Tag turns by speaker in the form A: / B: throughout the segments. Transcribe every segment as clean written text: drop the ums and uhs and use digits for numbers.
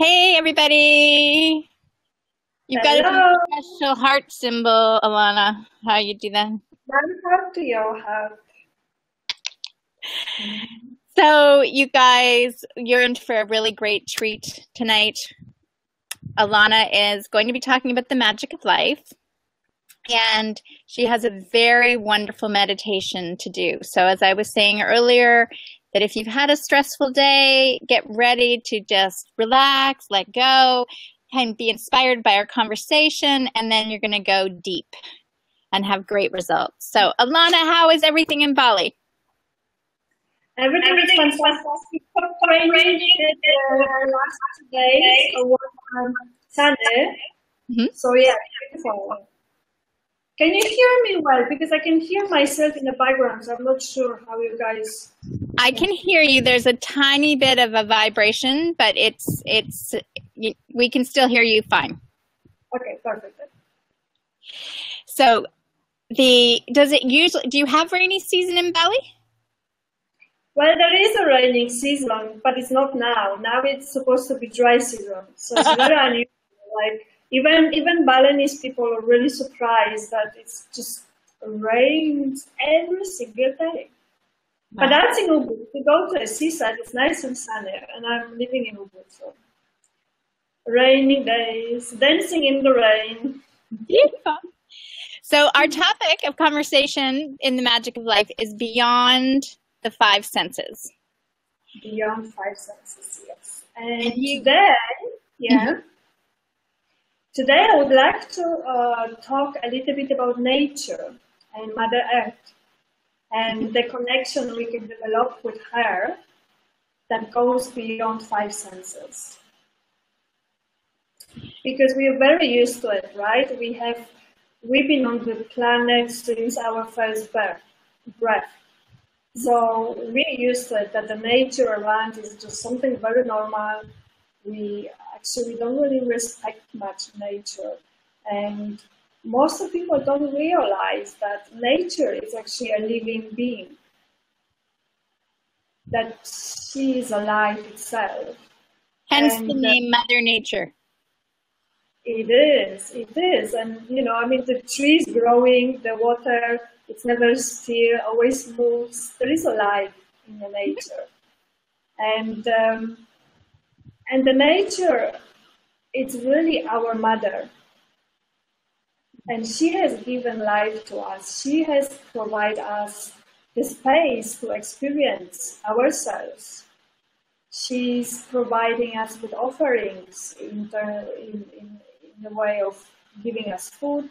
A: Hey, everybody. You've got
B: Hello,
A: a special heart symbol, Ilona. How you do that?
B: I'm happy you have.
A: So, you guys, you're in for a really great treat tonight. Ilona is going to be talking about the magic of life, and she has a very wonderful meditation to do. So, as I was saying earlier, that if you've had a stressful day, get ready to just relax, let go, and be inspired by our conversation, and then you're going to go deep and have great results. So, Ilona, how is everything in Bali?
B: Everything is fantastic. Top training did the last 2 days on Sunday. So yeah, beautiful. Can you hear me well? Because I can hear myself in the background, so I'm not sure how you guys.
A: I can hear you. There's a tiny bit of a vibration, but we can still hear you fine.
B: Okay, perfect.
A: So, do you have rainy season in Bali?
B: Well, there is a raining season, but it's not now. Now it's supposed to be dry season, so it's very unusual. Like even Balinese people are really surprised that it's just rains every single day. But that's in Ubud. We go to a seaside, it's nice and sunny, and I'm living in Ubud, so rainy days, dancing in the rain.
A: Beautiful. So our topic of conversation in the magic of life is beyond the five senses.
B: Beyond five senses, yes. And today, today I would like to talk a little bit about nature and Mother Earth and the connection we can develop with her that goes beyond five senses. Because we are very used to it, right? We've been on the planet since our first breath. So we're used to it, that the nature around is just something very normal. We actually don't really respect much nature. And most of people don't realize that nature is actually a living being, that she is alive itself.
A: Hence the name Mother Nature.
B: It is. And, the trees growing, the water, it's never still, always moves. There is a life in the nature. And the nature, it's really our mother. And she has given life to us. She has provided us the space to experience ourselves. She's providing us with offerings in the way of giving us food,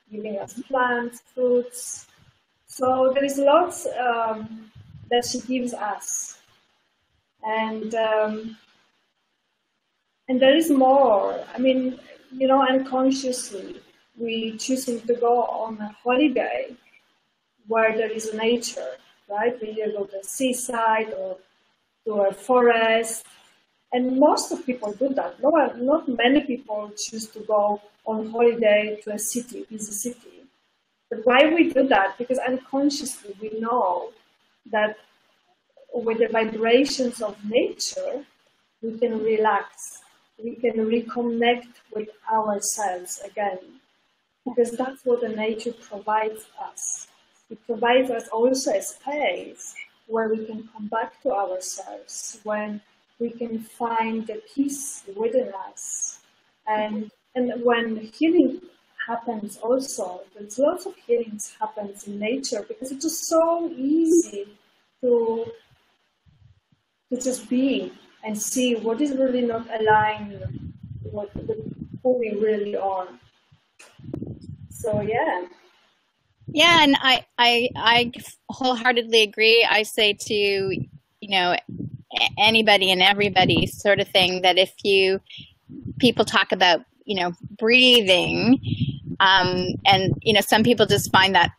B: giving us plants, fruits. So there is lots that she gives us. And there is more. Unconsciously, we choosing to go on a holiday where there is nature, right? We either go to the seaside or to a forest. And most of people do that. Not many people choose to go on holiday to a city, busy city. But why we do that? Because unconsciously we know that with the vibrations of nature, we can relax. We can reconnect with ourselves again. Because that's what the nature provides us. It provides us also a space where we can come back to ourselves, when we can find the peace within us. And when healing happens also, there's lots of healings happens in nature, because it's just so easy to just be and see what is really not aligned with who we really are. So yeah.
A: Yeah, and I wholeheartedly agree. I say to, anybody and everybody sort of thing, that if people talk about, breathing, and, some people just find that,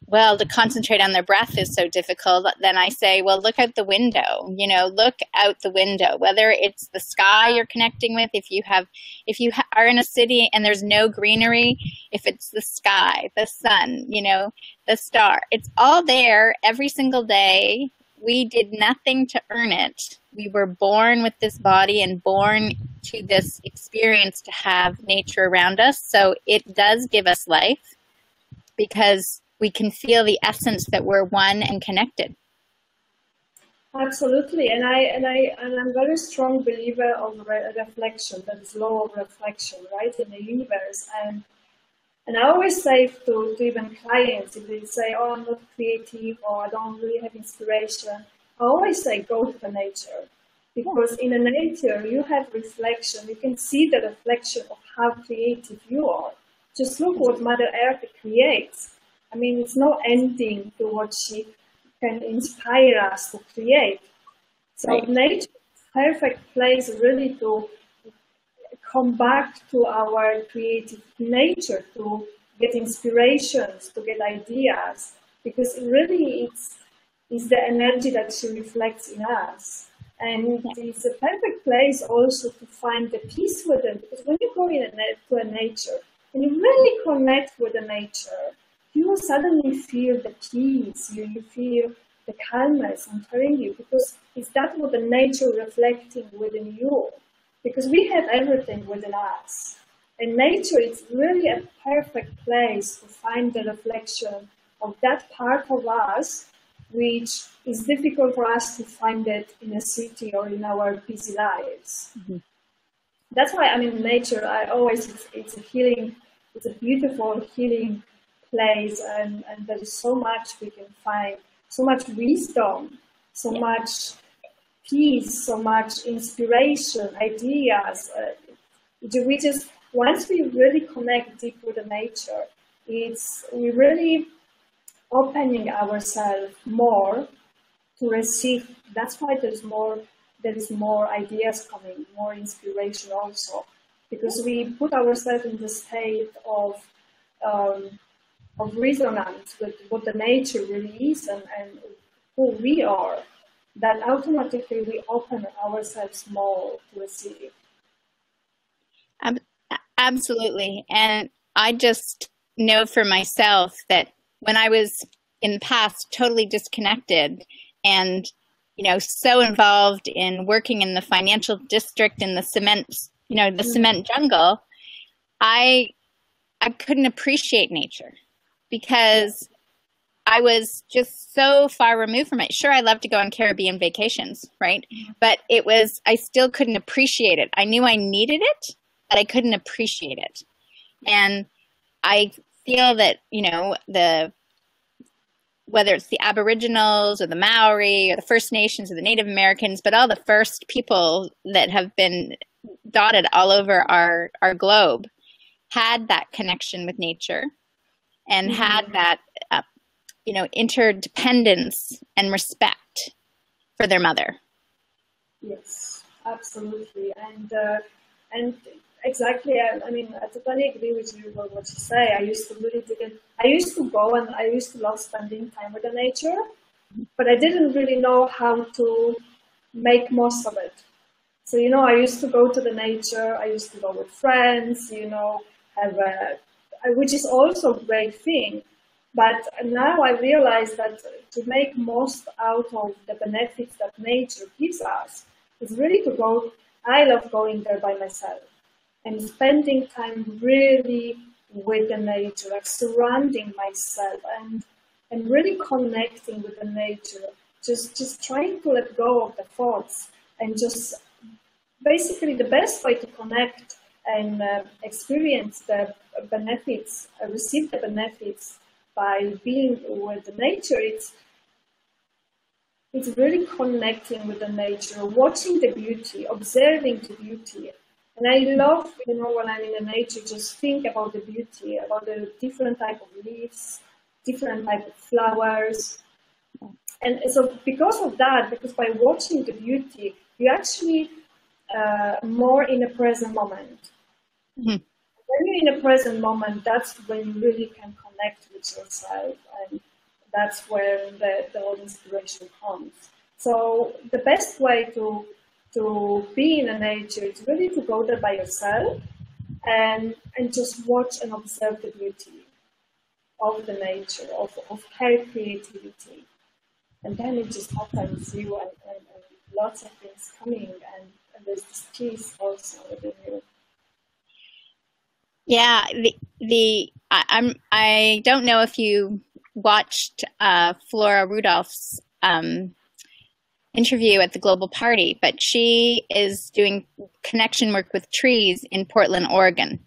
A: well, to concentrate on their breath is so difficult, then I say, well, look out the window, look out the window, whether it's the sky you're connecting with, if you are in a city and there's no greenery, if it's the sky, the sun, the star, it's all there every single day. We did nothing to earn it. We were born with this body and born to this experience to have nature around us. So it does give us life because we can feel the essence that we're one and connected.
B: Absolutely, and I'm a very strong believer of reflection. That is law of reflection, right, in the universe. And I always say to even clients, if they say, "Oh, I'm not creative," or "I don't really have inspiration," I always say, "Go to the nature," because in the nature you have reflection. You can see the reflection of how creative you are. Just look what Mother Earth creates. I mean, it's no ending to what she can inspire us to create. So
A: Right.
B: nature is a perfect place really to come back to our creative nature, to get inspirations, to get ideas, because really it's the energy that she reflects in us. And it's a perfect place also to find the peace with it, because when you go to a nature and you really connect with the nature, you will suddenly feel the peace, you feel the calmness, I'm telling you, because it's that what the nature reflecting within you. Because we have everything within us. And nature is really a perfect place to find the reflection of that part of us, which is difficult for us to find it in a city or in our busy lives. Mm-hmm. That's why, I mean, nature, it's a healing, it's a beautiful healing place, and there is so much we can find, so much wisdom, so much peace, so much inspiration, ideas. We just, once we really connect deep with the nature, we really opening ourselves more to receive. That's why there is more ideas coming, more inspiration also, because we put ourselves in the state of resonance with what the nature really is and who we are. That automatically we open ourselves more to receive.
A: Absolutely. And I just know for myself that when I was in the past totally disconnected and, so involved in working in the financial district in the cement, the cement jungle, I couldn't appreciate nature because I was just so far removed from it. Sure, I love to go on Caribbean vacations, right? But I still couldn't appreciate it. I knew I needed it, but I couldn't appreciate it. And I feel that, whether it's the Aboriginals or the Maori or the First Nations or the Native Americans, but all the first people that have been dotted all over our globe had that connection with nature and had that interdependence and respect for their mother.
B: Yes, absolutely. And exactly, I mean, I totally agree with you about what you say. I used to go and I used to love spending time with the nature, but I didn't really know how to make most of it. So, I used to go to the nature, I used to go with friends, which is also a great thing. But now I realize that to make most out of the benefits that nature gives us is really to go. I love going there by myself and spending time really with the nature, like surrounding myself and really connecting with the nature. Just trying to let go of the thoughts and just basically the best way to connect and experience the benefits, receive the benefits by being with the nature, it's really connecting with the nature, watching the beauty, observing the beauty. And I love, when I'm in the nature, just think about the beauty, about the different type of leaves, different type of flowers. And so because of that, because by watching the beauty, you actually more in the present moment. Mm-hmm. When you're in a present moment, that's when you really can connect with yourself, and that's when the whole inspiration comes. So the best way to be in the nature is really to go there by yourself and just watch and observe the beauty of the nature, of her creativity. And then it just opens you and lots of things coming, and there's this peace also within you.
A: Yeah, I don't know if you watched Flora Rudolph's interview at the Global Party, but she is doing connection work with trees in Portland, Oregon.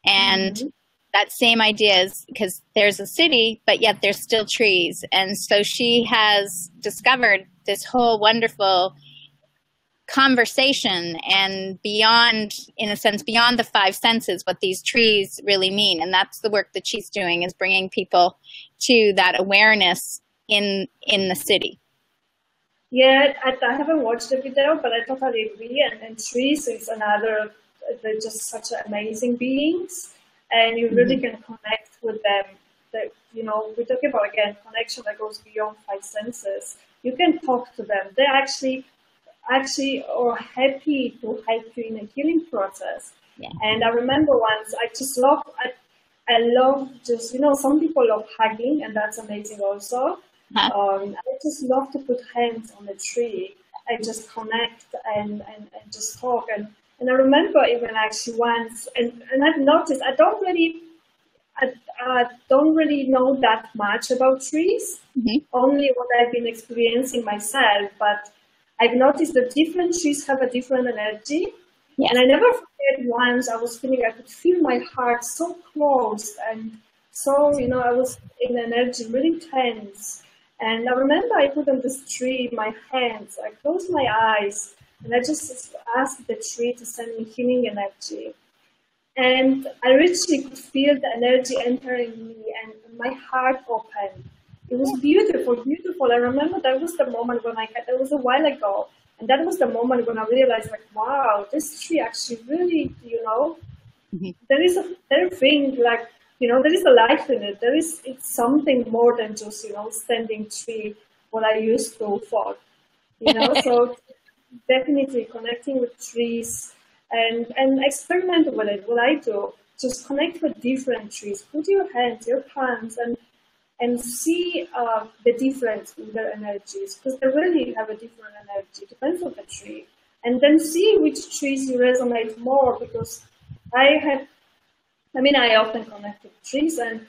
A: And that same idea is because there's a city, but yet there's still trees. And so she has discovered this whole wonderful conversation and beyond, in a sense, beyond the five senses, what these trees really mean. And that's the work that she's doing, is bringing people to that awareness in the city.
B: Yeah, I haven't watched the video, but I totally agree. And trees is another, they're just such amazing beings, and you really can connect with them. That, you know, we're talking about, again, connection that goes beyond five senses. You can talk to them. They're actually are happy to help you in a healing process.
A: Yeah.
B: And I remember once, I love just, you know, some people love hugging, and that's amazing also. I just love to put hands on a tree and just connect and just talk. And I remember even actually once, and I've noticed, I don't really know that much about trees, only what I've been experiencing myself, but I've noticed that different trees have a different energy. Yes. And I never forget once I was feeling, I could feel my heart so close, and so, you know, I was in energy really tense. And I remember I put on this tree my hands, I closed my eyes, and I just asked the tree to send me healing energy. And I really could feel the energy entering me, and my heart opened. It was beautiful, beautiful. I remember that was the moment when that was a while ago, and that was the moment when I realized, like, wow, this tree actually really, you know, there is a thing, like, you know, there is a life in it. It's something more than just, you know, standing tree, what I used to thought, you know. So definitely connecting with trees and experiment with it. What I do, just connect with different trees. Put your hands, your palms, and see the difference in their energies, because they really have a different energy. Depends on the tree, and then see which trees you resonate more. Because I often connect with trees, and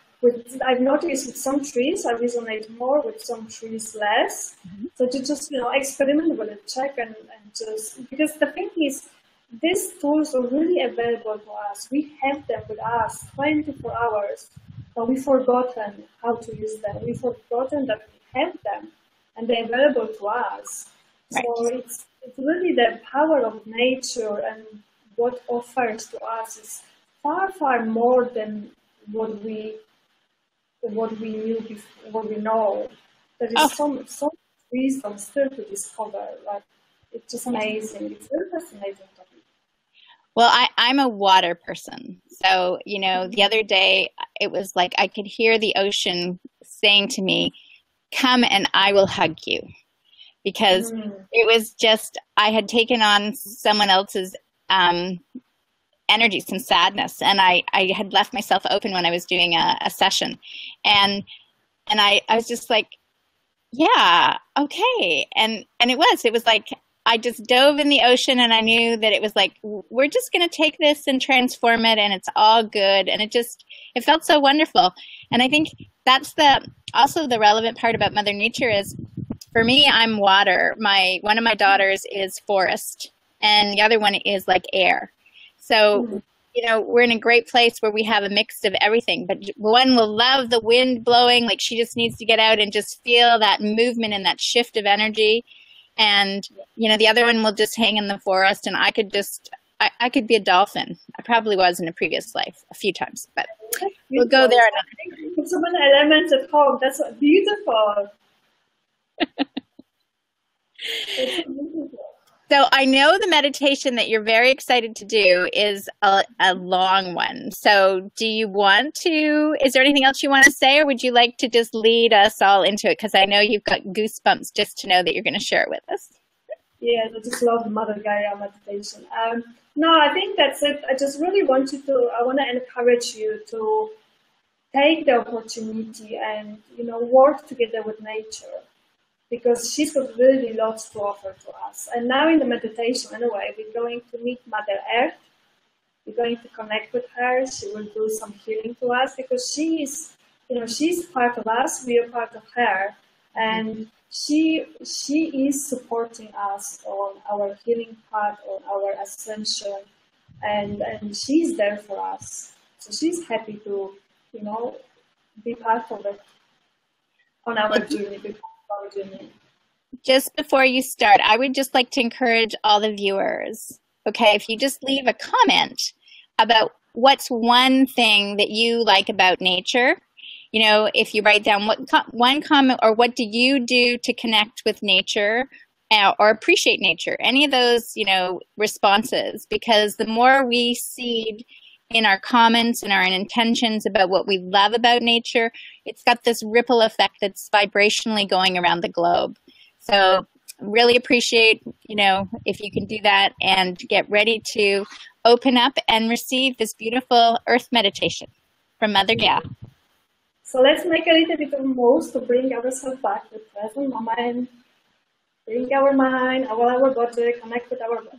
B: I've noticed with some trees I resonate more, with some trees less. So to just, you know, experiment with it, check and just, because the thing is, these tools are really available to us. We have them with us 24 hours, but we've forgotten how to use them. We've forgotten that we have them and they're available to us. Right. So it's really the power of nature, and what offers to us is far, far more than what we knew before, what we know. There is so much wisdom still to discover. Like, it's just amazing. It's very fascinating topic.
A: Well, I'm a water person. So, you know, the other day it was like I could hear the ocean saying to me, come and I will hug you. Because it was just, I had taken on someone else's energy, some sadness, and I had left myself open when I was doing a session, and I was just like, yeah, okay, and it was like I just dove in the ocean, and I knew that it was like, we're just going to take this and transform it, and it's all good, and it felt so wonderful. And I think that's also the relevant part about Mother Nature is, for me, I'm water. One of my daughters is forest, and the other one is like air. So, you know, we're in a great place where we have a mix of everything, but one will love the wind blowing, like she just needs to get out and just feel that movement and that shift of energy. And, you know, the other one will just hang in the forest, and I could be a dolphin. I probably was in a previous life a few times, but we'll go there another day.
B: Put some elements at home. That's beautiful. It's beautiful.
A: So I know the meditation that you're very excited to do is a long one. So is there anything else you want to say, or would you like to just lead us all into it? Because I know you've got goosebumps just to know that you're going to share it with us.
B: Yeah, I just love Mother Gaia meditation. No, I think that's it. I just really want to encourage you to take the opportunity and, you know, work together with nature. because she's got really lots to offer to us. And now in the meditation, anyway, we're going to meet Mother Earth. We're going to connect with her. She will do some healing to us because she's part of us. We are part of her, and she is supporting us on our healing path, on our ascension, and she's there for us. So she's happy to, be part of it on our journey.
A: Just before you start, I would just like to encourage all the viewers, okay, if you just leave a comment about what's one thing that you like about nature, if you write down one comment, or what do you do to connect with nature or appreciate nature, any of those, responses, because the more we seed in our comments and our intentions about what we love about nature, it's got this ripple effect that's vibrationally going around the globe. So really appreciate, if you can do that, and get ready to open up and receive this beautiful earth meditation from Mother Gaia.
B: So let's make a little bit of moves to bring ourselves back to the present moment. Bring our mind, our body, connect with our body.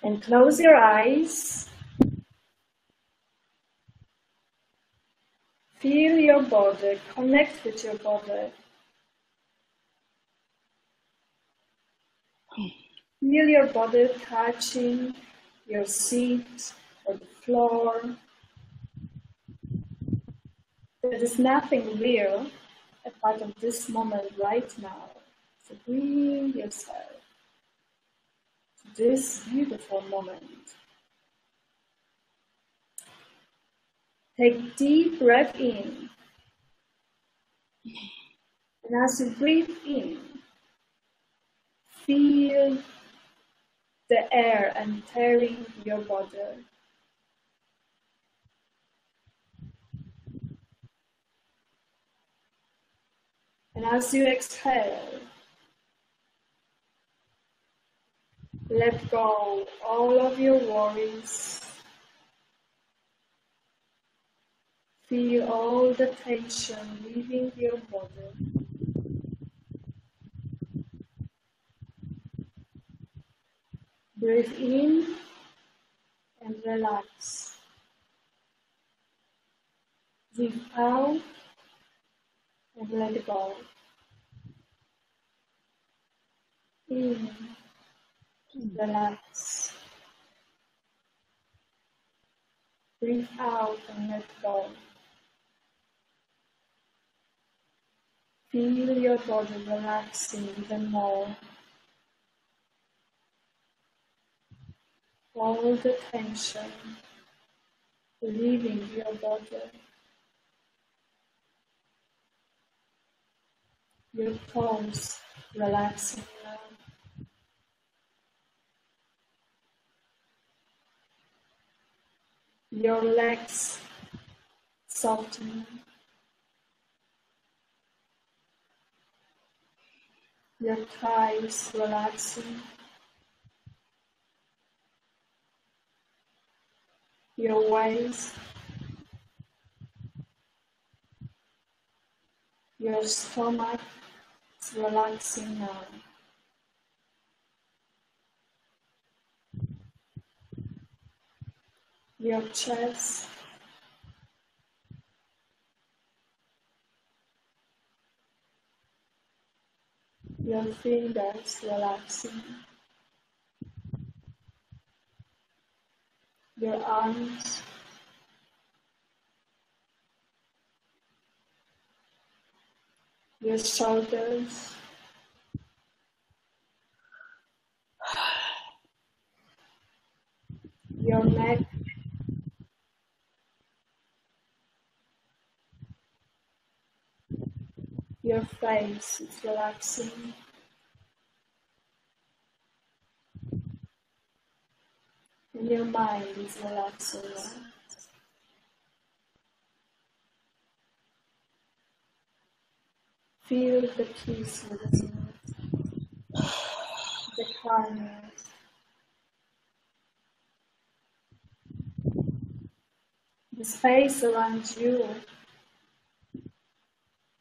B: And close your eyes. Feel your body, connect with your body. Feel your body touching your seat or the floor. There is nothing real a part of this moment right now. So bring yourself to this beautiful moment. Take deep breath in. And as you breathe in, feel the air entering your body. And as you exhale, let go all of your worries. Feel all the tension leaving your body. Breathe in and relax. Breathe out and let go. In, relax. Breathe out and let go. Feel your body relaxing even more. All the tension leaving your body. Your toes relaxing now. Your legs softening. Your thighs relaxing. Your waist. Your stomach is relaxing now. Your chest. Your fingers relaxing. Your arms. Your shoulders. Your neck. Your face is relaxing. And your mind is relaxing now. Feel the peace within you, the calmness. The space around you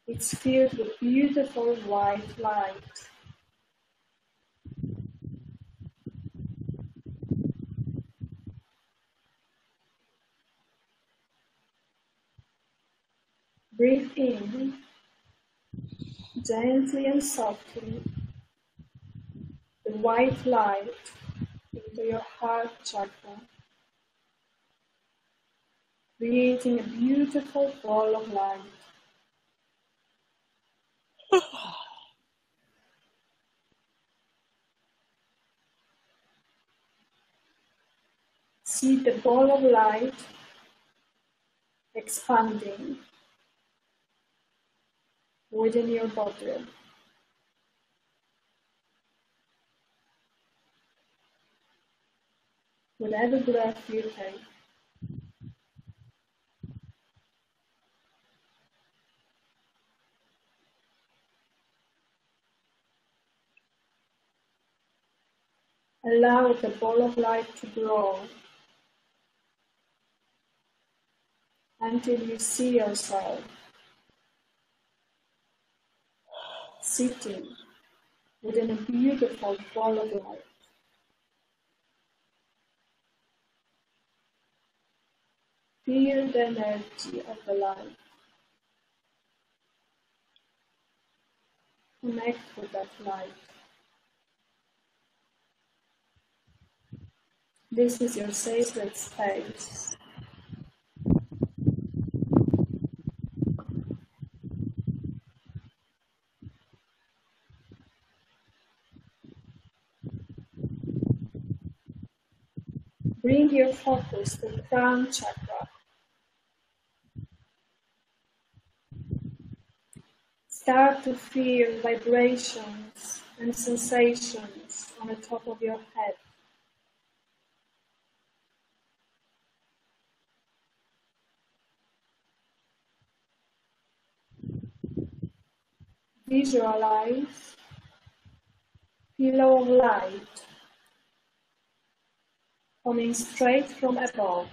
B: It's filled with beautiful white light. Breathe in, gently and softly, the white light into your heart chakra, creating a beautiful ball of light. See the ball of light expanding within your body. With every breath you take, allow the ball of light to grow until you see yourself sitting within a beautiful ball of light. Feel the energy of the light. Connect with that light. This is your sacred space. Bring your focus to the crown chakra. Start to feel vibrations and sensations on the top of your head. Visualize pillow of light coming straight from above.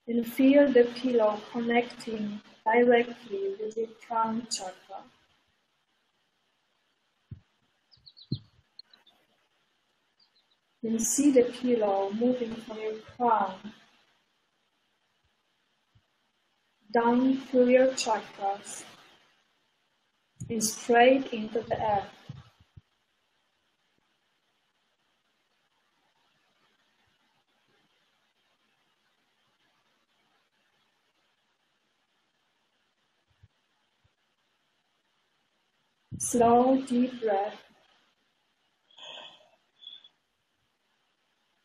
B: And feel the pillow connecting directly with your crown chakra. Then see the pillow moving from your crown down through your chakras and straight into the earth. Slow, deep breath.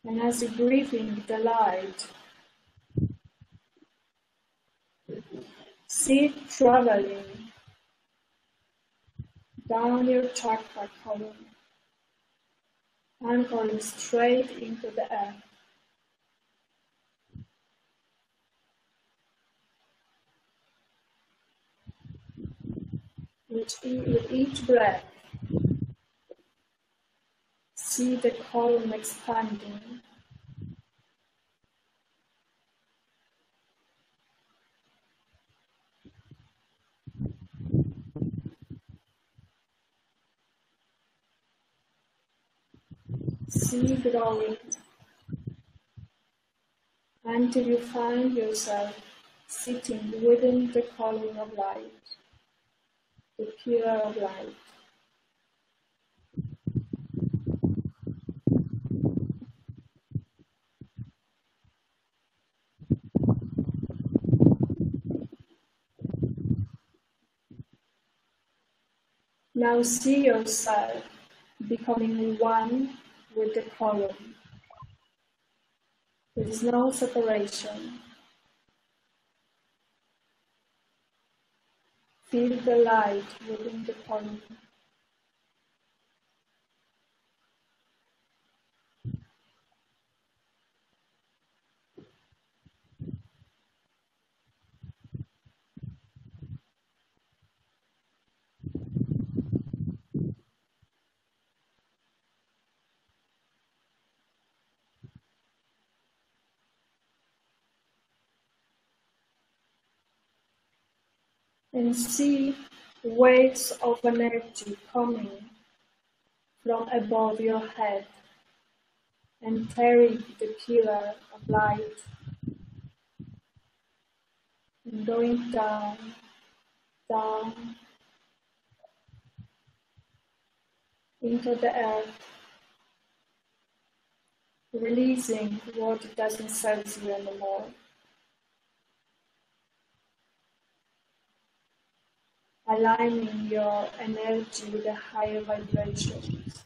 B: And as you breathe in the light, see it traveling down your chakra column and going straight into the earth. With each breath, see the column expanding. See growing until you find yourself sitting within the column of light, the pillar of light. Now see yourself becoming one with the column. There is no separation. Feel the light within the column. and see waves of energy coming from above your head and carrying the pillar of light and going down, down into the earth, releasing what doesn't serve you anymore. Aligning your energy with the higher vibrations.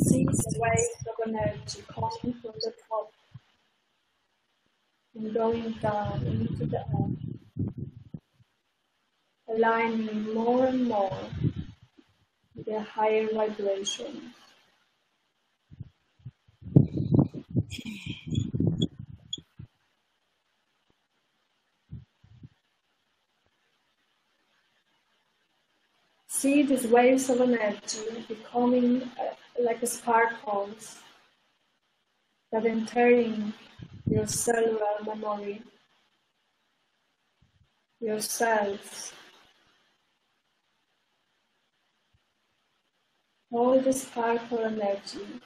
B: See the waves of energy coming from the top and going down into the earth, aligning more and more with the higher vibrations. See these waves of energy becoming like sparkles that entering your cellular memory, your cells. All the sparkle energy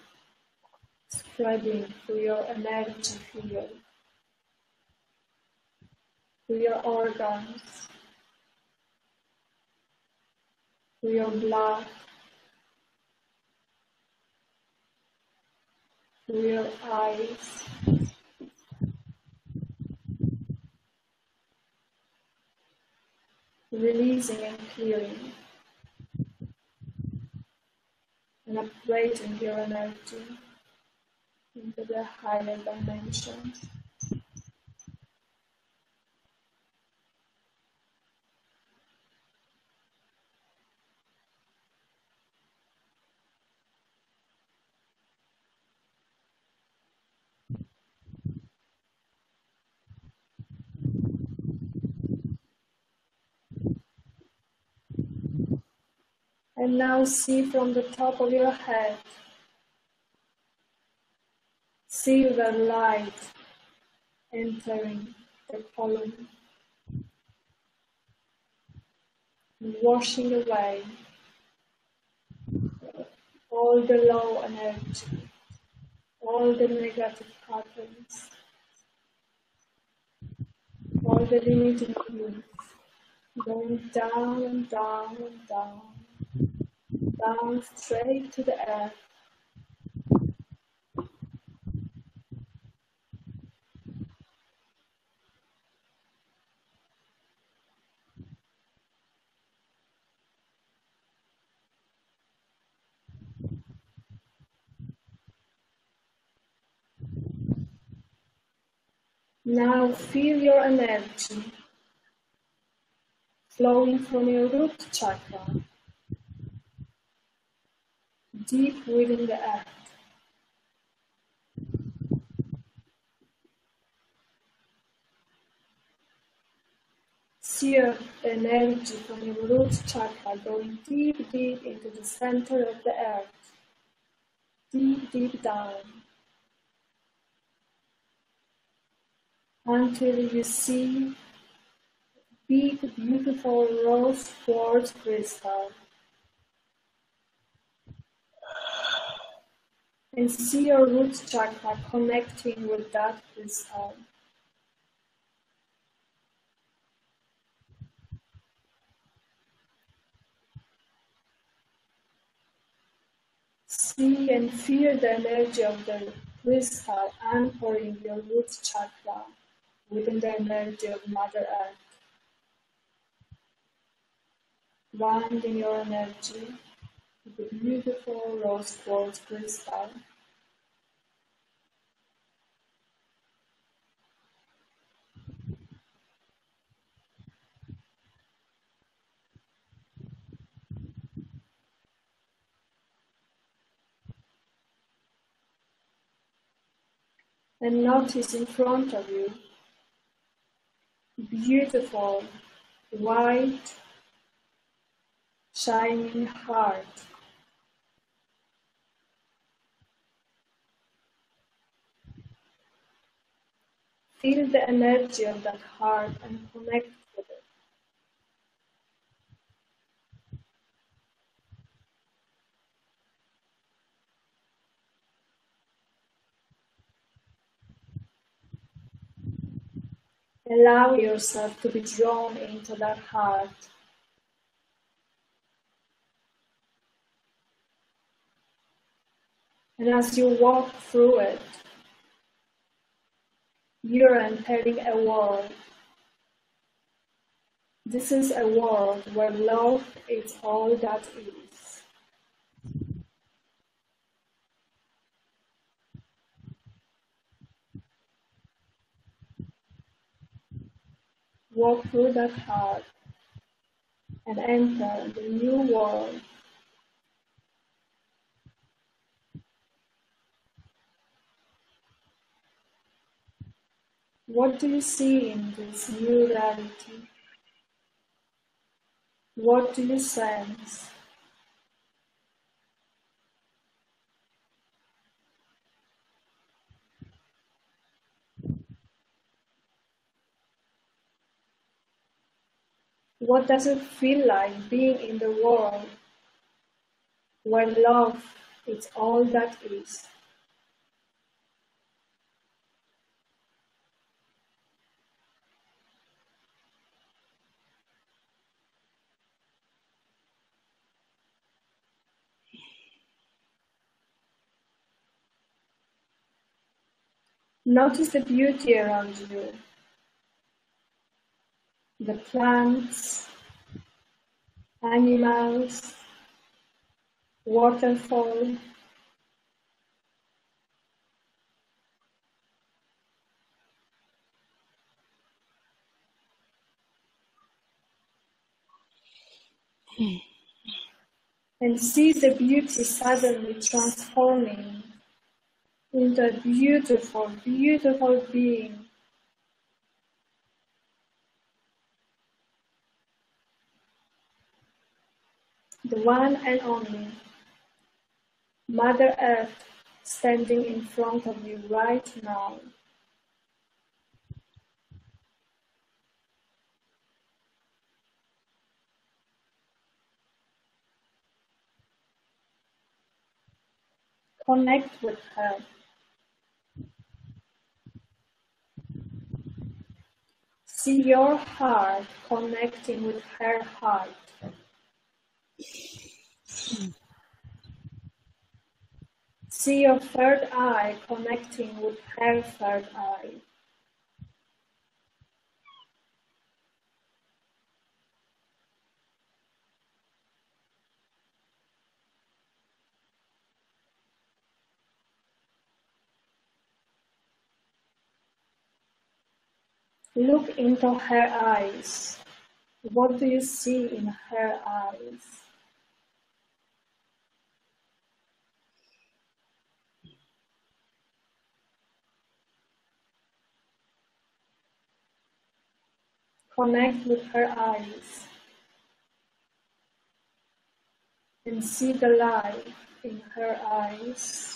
B: spreading through your energy field, through your organs, through your blood, through your eyes, releasing and clearing, and upgrading your energy into the higher dimensions. And now see from the top of your head, silver light entering the column, washing away all the low energy, all the negative patterns, all the limiting beliefs, going down and down and down, down straight to the earth. Now feel your energy flowing from your root chakra, deep within the earth. See the energy from your root chakra going deep, deep into the center of the earth, deep, deep down, until you see big, beautiful rose quartz crystal. And see your root chakra connecting with that crystal. See and feel the energy of the crystal anchoring your root chakra within the energy of Mother Earth. Grounding your energy with the beautiful rose quartz crystal. And notice in front of you beautiful white shining heart. feel the energy of that heart and connect with it. Allow yourself to be drawn into that heart. And as you walk through it, you're entering a world. This is a world where love is all that is. Walk through that heart and enter the new world. What do you see in this new reality? What do you sense? What does it feel like being in the world where love is all that is? Notice the beauty around you, the plants, animals, waterfall. And see the beauty suddenly transforming into a beautiful, beautiful being. The one and only Mother Earth standing in front of you right now. Connect with her. See your heart connecting with her heart. See your third eye connecting with her third eye. Look into her eyes. What do you see in her eyes? Connect with her eyes and see the light in her eyes.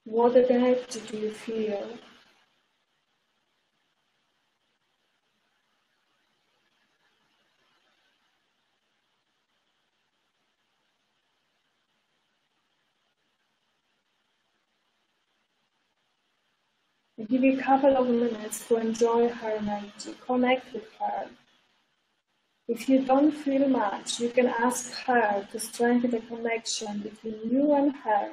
B: What energy do you feel? I give you a couple of minutes to enjoy her energy, connect with her. If you don't feel much, you can ask her to strengthen the connection between you and her.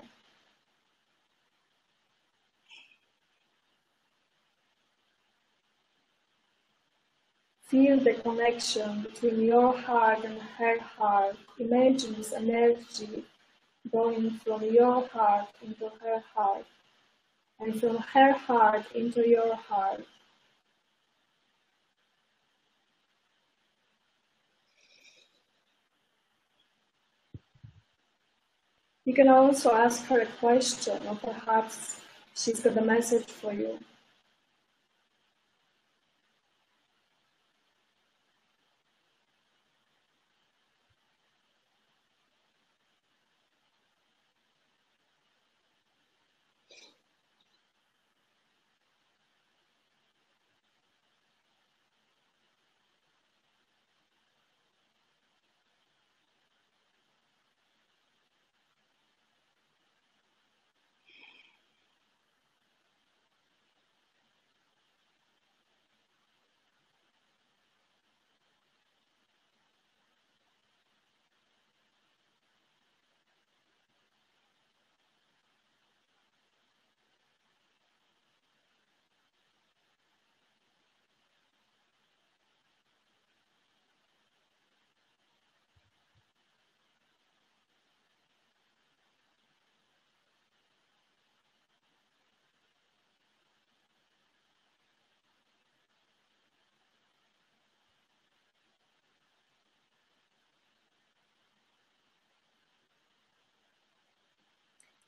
B: Feel the connection between your heart and her heart. Imagine this energy going from your heart into her heart, and from her heart into your heart. You can also ask her a question, or perhaps she's got a message for you.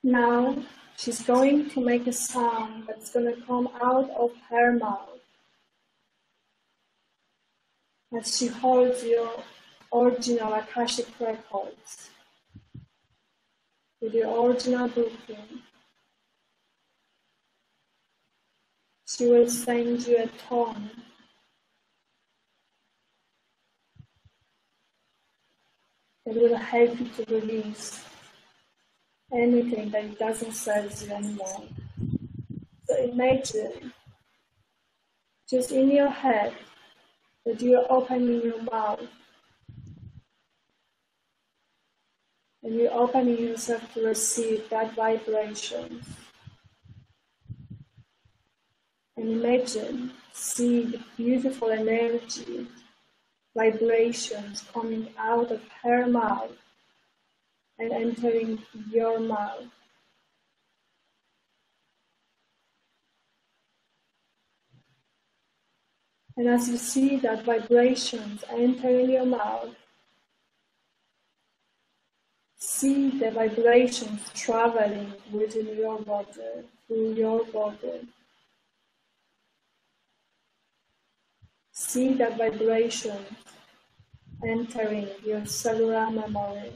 B: Now she's going to make a sound that's going to come out of her mouth as she holds your original Akashic records with your original blueprint. She will send you a tone that will help you to release anything that doesn't serve you anymore. So imagine, just in your head, that you are opening your mouth and you're opening yourself to receive that vibration. And imagine, see the beautiful energy, vibrations coming out of her mouth and entering your mouth. And as you see that vibrations entering your mouth, see the vibrations traveling within your body, through your body. See that vibration entering your cellular memory,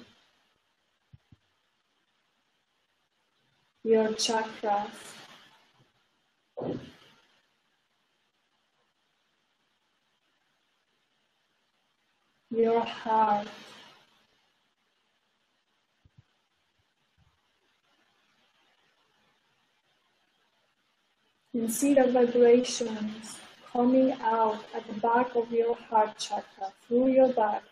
B: your chakras, your heart, and see the vibrations coming out at the back of your heart chakra, through your back.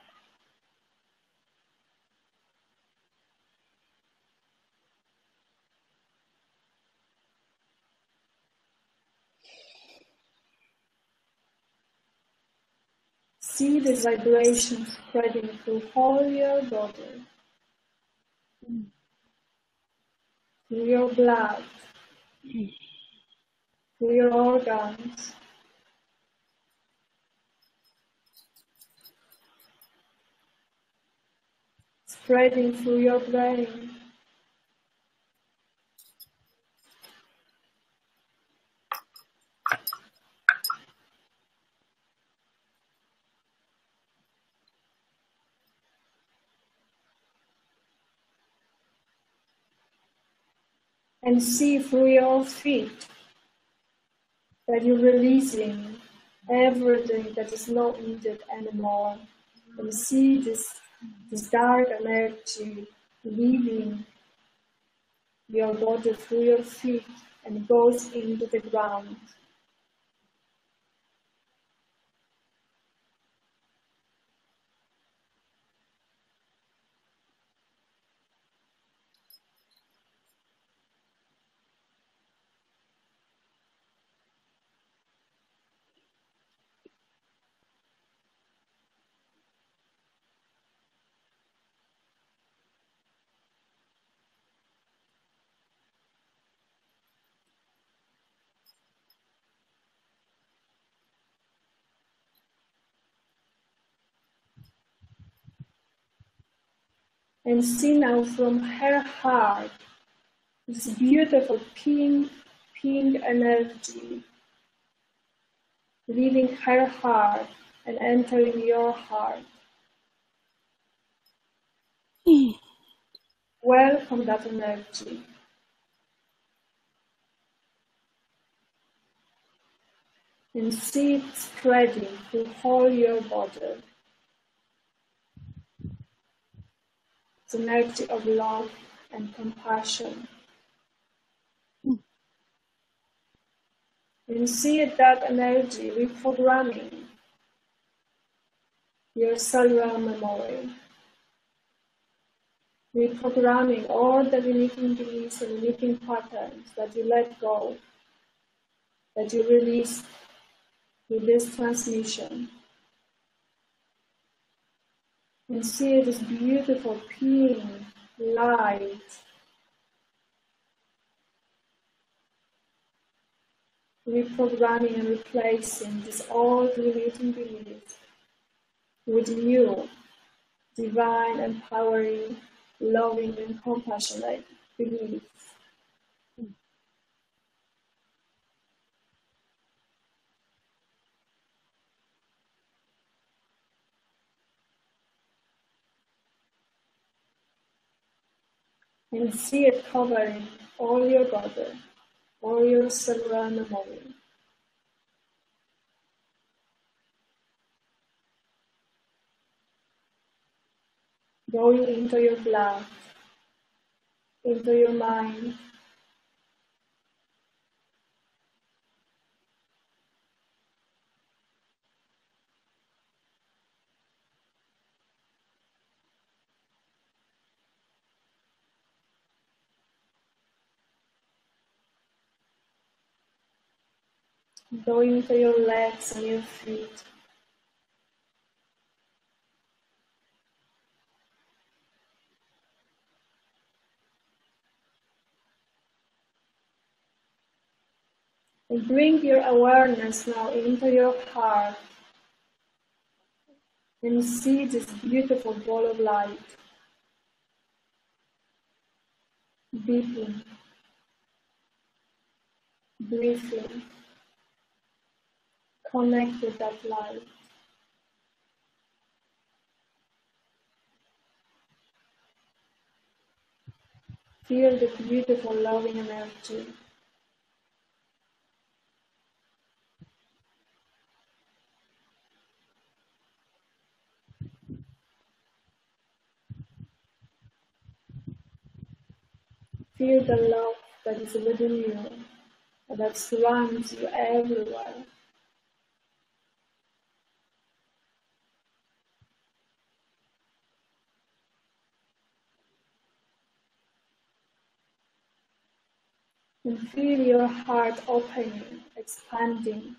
B: See this vibration spreading through all your body, through your blood, through your organs, spreading through your brain, and see through your feet that you're releasing everything that is not needed anymore. And see this dark energy leaving your body through your feet and goes into the ground. And see now from her heart this beautiful pink energy leaving her heart and entering your heart. Welcome that energy. And see it spreading through all your body. It's an energy of love and compassion. And see that energy reprogramming your cellular memory, reprogramming all the limiting beliefs and limiting patterns that you let go, that you release with this transmission. And see this beautiful pink light reprogramming and replacing this old limiting beliefs with new, divine, empowering, loving, and compassionate beneath. And see it covering all your body, all your cellular memory. Going into your blood, into your mind, going into your legs and your feet. And bring your awareness now into your heart and see this beautiful ball of light deeply, briefly. Connect with that light. Feel the beautiful loving energy. Feel the love that is within you, that surrounds you everywhere. And feel your heart opening, expanding.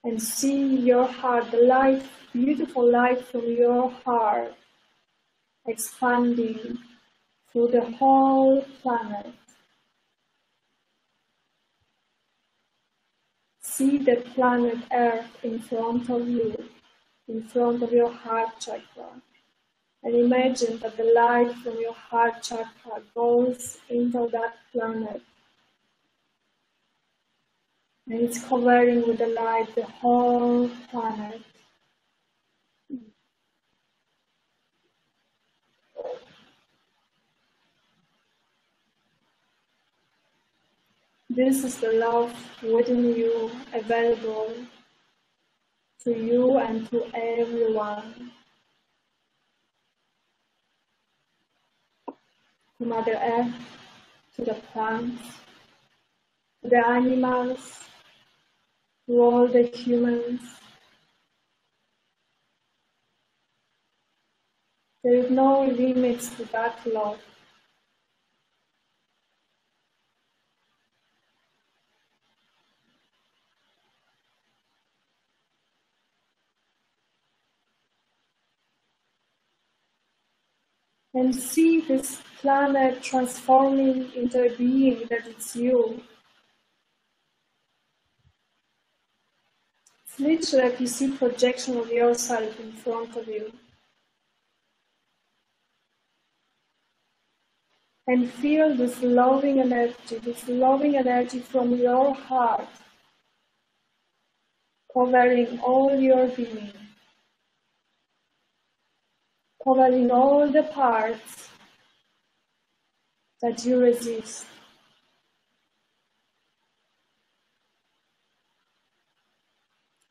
B: And see your heart, the light, beautiful light from your heart, expanding through the whole planet. See the planet Earth in front of you, in front of your heart chakra. And imagine that the light from your heart chakra goes into that planet. And it's covering with the light the whole planet. This is the love within you, available to you and to everyone. To Mother Earth, to the plants, to the animals, to all the humans. There is no limits to that love. And see this planet transforming into a being that is you. It's literally like you see projection of yourself in front of you. And feel this loving energy from your heart, covering all your being, covering all the parts that you resist,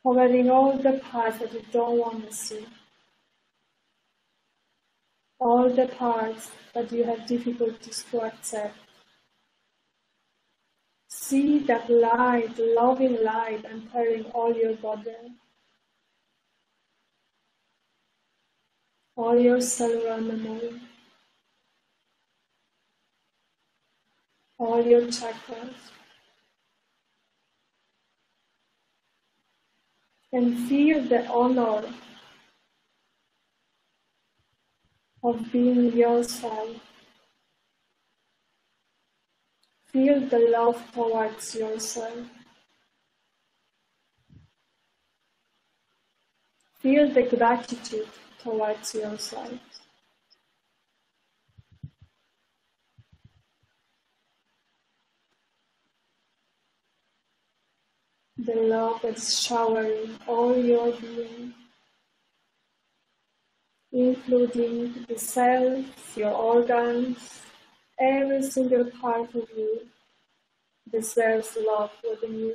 B: covering all the parts that you don't want to see, all the parts that you have difficulties to accept. See that light, loving light, entering all your body, all your cellular memory, all your chakras. And feel the honor of being yourself. Feel the love towards yourself. feel the gratitude towards yourself. The love that's showering all your being, including the cells, your organs, every single part of you deserves love within you.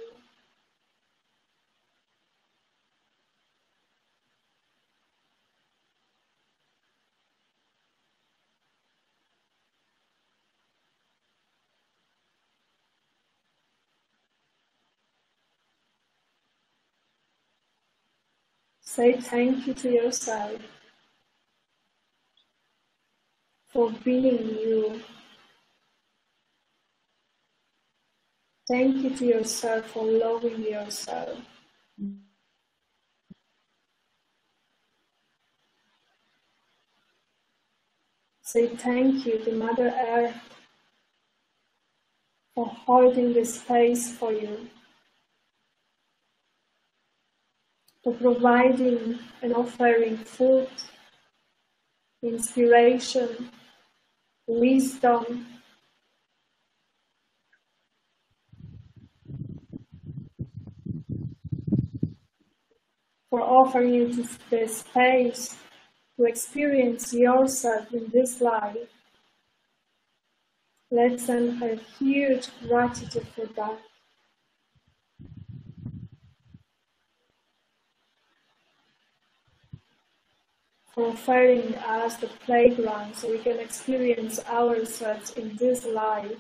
B: Say thank you to yourself for being you. Thank you to yourself for loving yourself. Say thank you to Mother Earth for holding the space for you, for providing and offering food, inspiration, wisdom, for offering you the space to experience yourself in this life. Let's send her huge gratitude for that. For offering us the playground so we can experience ourselves in this life.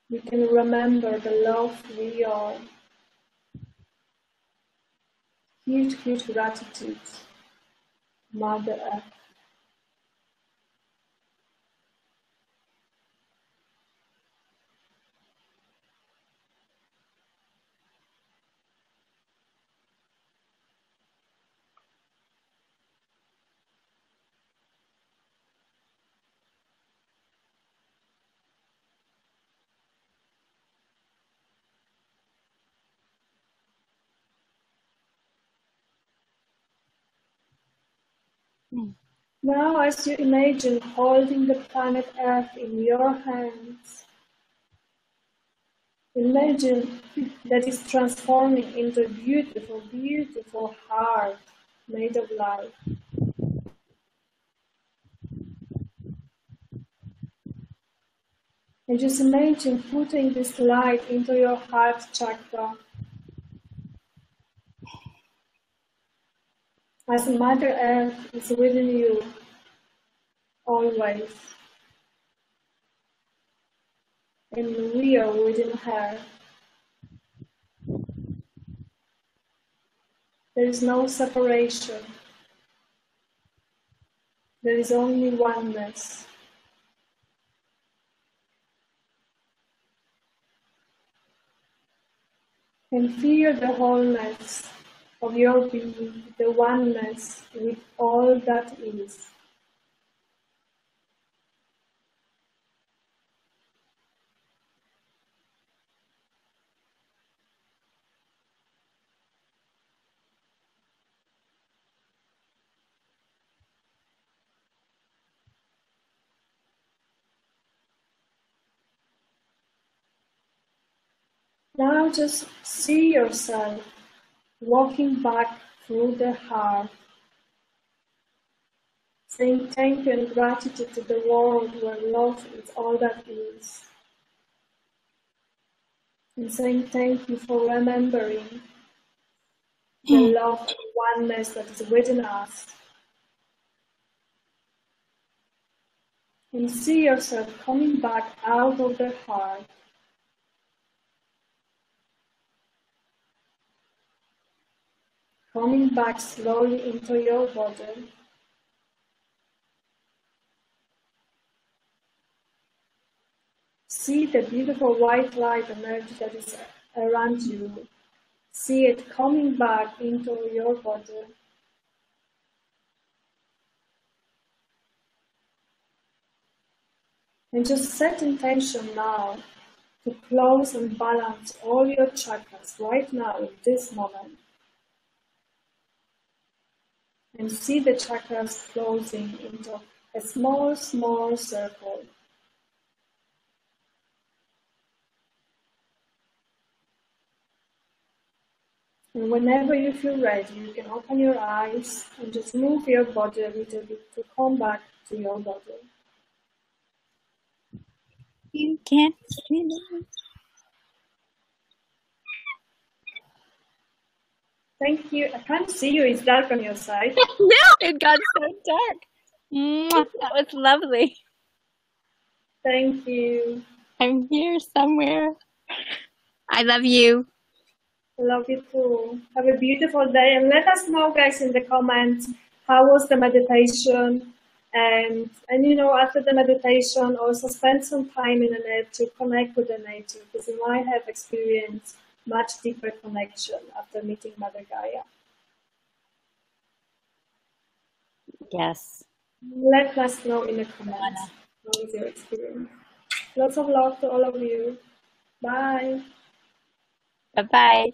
B: We can remember the love we are. Huge, huge gratitude, Mother Earth. Now, as you imagine holding the planet Earth in your hands, imagine that it's transforming into a beautiful, beautiful heart made of light. And just imagine putting this light into your heart chakra. As Mother Earth is within you, always. And we are within her. There is no separation. There is only oneness. And feel the wholeness of your being, the oneness with all that is. Now just see yourself walking back through the heart, saying thank you and gratitude to the world where love is all that is. And saying thank you for remembering the love and oneness that is within us. And see yourself coming back out of the heart, coming back slowly into your body. See the beautiful white light energy that is around you. See it coming back into your body. And just set intention now to close and balance all your chakras right now in this moment. and see the chakras closing into a small, small circle. And whenever you feel ready, you can open your eyes and just move your body a little bit to come back to your body.
A: You can't see me.
B: Thank you. I can't see you. It's dark on your side.
A: No, it got so dark. Mwah, that was lovely.
B: Thank you.
A: I'm here somewhere. I love you.
B: I love you too. Have a beautiful day. And let us know, guys, in the comments, how was the meditation? And you know, after the meditation, also spend some time in the net to connect with the nature, because you might have experienced much deeper connection after meeting Mother Gaia.
A: Yes.
B: Let us know in the comments how is your experience. Lots of love to all of you. Bye.
A: Bye-bye.